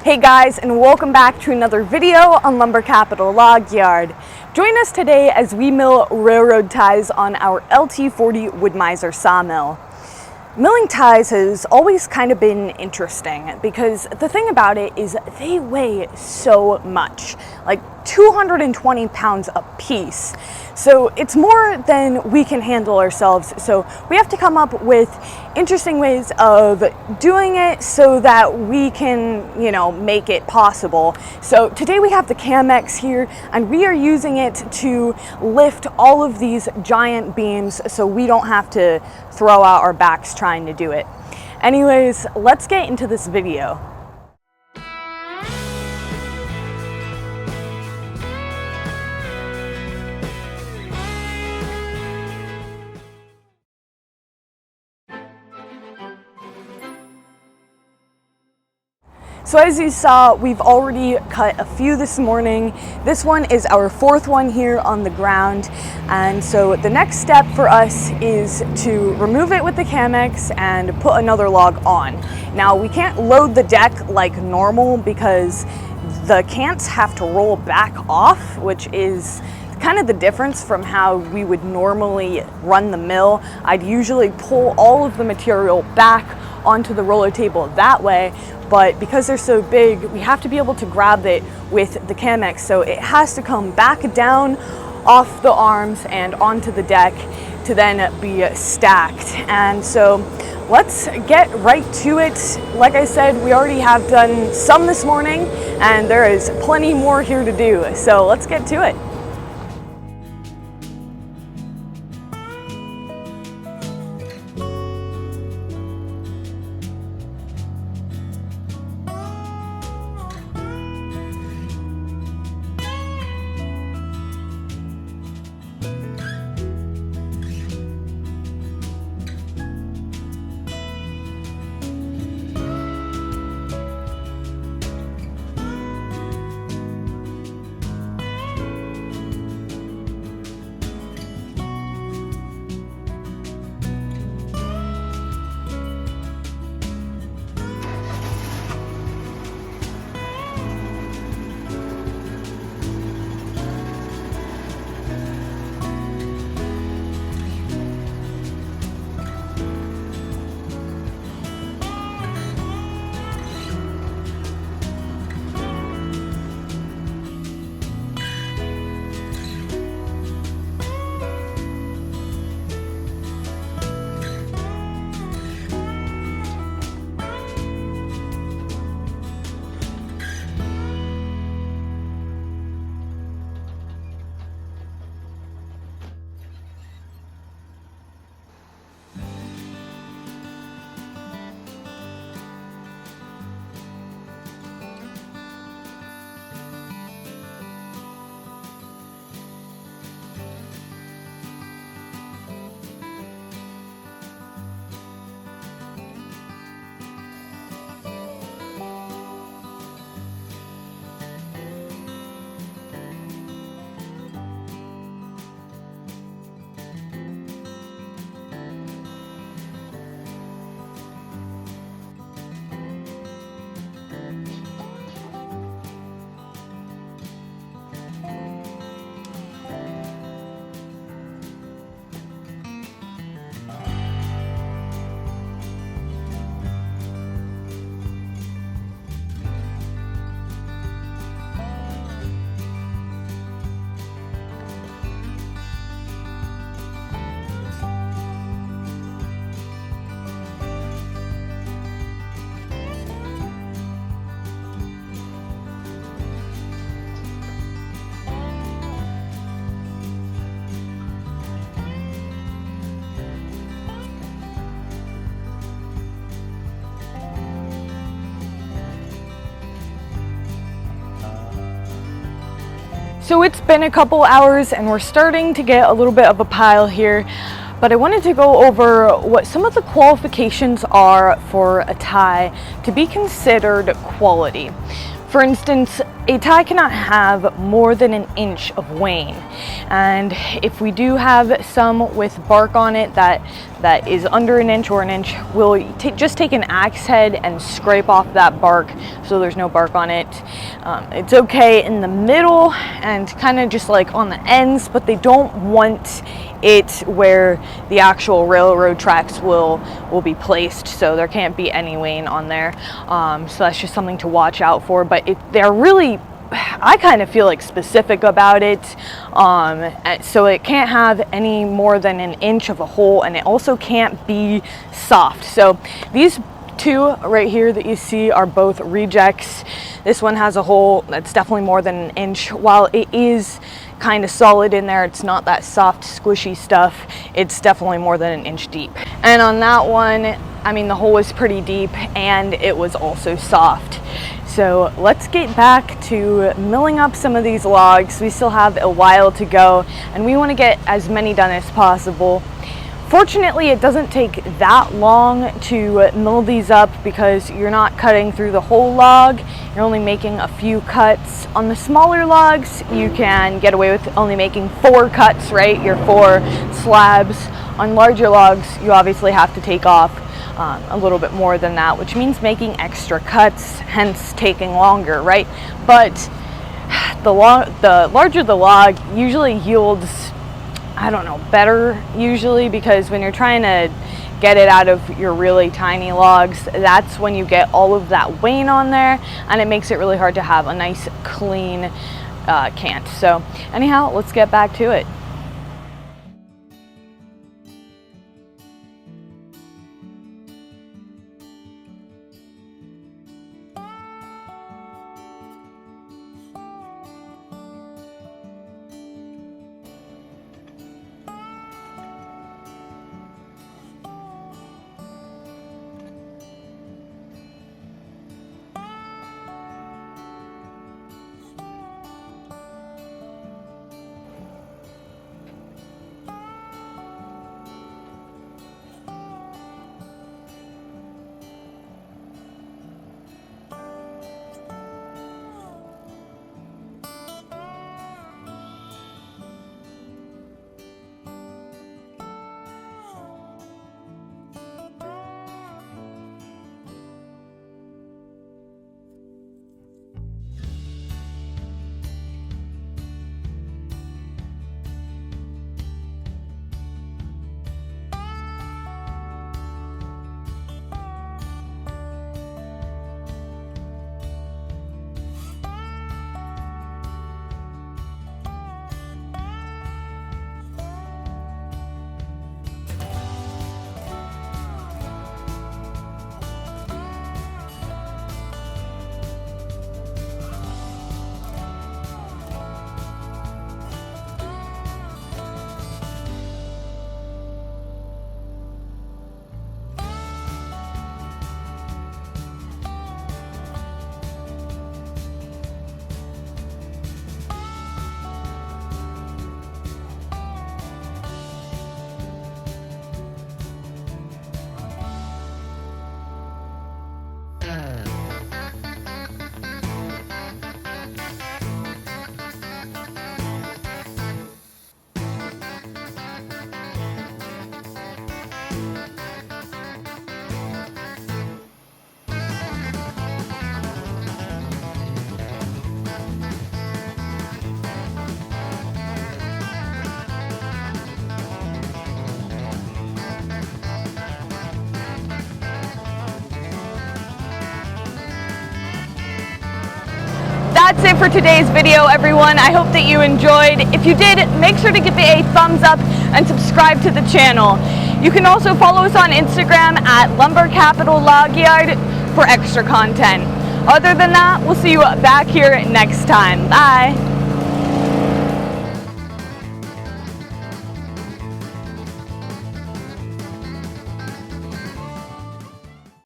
Hey guys, and welcome back to another video on Lumber Capital Log Yard. Join us today as we mill railroad ties on our LT40 Wood-Mizer sawmill. Milling ties has always kind of been interesting because the thing about it is they weigh so much, like 220 pounds a piece. So it's more than we can handle ourselves. So we have to come up with interesting ways of doing it so that we can, make it possible. So today we have the Camex here and we are using it to lift all of these giant beams so we don't have to throw out our backs trying to do it. Anyways, let's get into this video. So as you saw, we've already cut a few this morning. This one is our fourth one here on the ground. And so the next step for us is to remove it with the Camex and put another log on. Now we can't load the deck like normal because the cants have to roll back off, which is kind of the difference from how we would normally run the mill. I'd usually pull all of the material back onto the roller table that way, but because they're so big, we have to be able to grab it with the Camex, so it has to come back down off the arms and onto the deck to then be stacked. And so let's get right to it. Like I said, we already have done some this morning and there is plenty more here to do, so let's get to it. So it's been a couple hours and we're starting to get a little bit of a pile here, but I wanted to go over what some of the qualifications are for a tie to be considered quality. For instance, a tie cannot have more than an inch of wane, and if we do have some with bark on it that is under an inch or an inch, we'll just take an axe head and scrape off that bark so there's no bark on it. It's okay in the middle and kind of just like on the ends, but they don't want it where the actual railroad tracks will be placed, so there can't be any wane on there. So that's just something to watch out for. But they're really, I kind of feel like, specific about it. So it can't have any more than an inch of a hole, and it also can't be soft. So these two right here that you see are both rejects. This one has a hole that's definitely more than an inch. While it is kind of solid in there, it's not that soft squishy stuff, it's definitely more than an inch deep. And on that one, I mean, the hole was pretty deep and it was also soft. So let's get back to milling up some of these logs. We still have a while to go and we want to get as many done as possible. Fortunately, it doesn't take that long to mill these up because you're not cutting through the whole log. You're only making a few cuts. On the smaller logs, you can get away with only making 4 cuts, right? Your 4 slabs. On larger logs, you obviously have to take off a little bit more than that, which means making extra cuts, hence taking longer, right? But the larger the log usually yields, I don't know, better usually, because when you're trying to get it out of your really tiny logs, that's when you get all of that wane on there, and it makes it really hard to have a nice clean cant. So anyhow, let's get back to it. That's it for today's video, everyone. I hope that you enjoyed. If you did, make sure to give it a thumbs up and subscribe to the channel. You can also follow us on Instagram at Lumber Capital Log Yard for extra content. Other than that, we'll see you back here next time. Bye.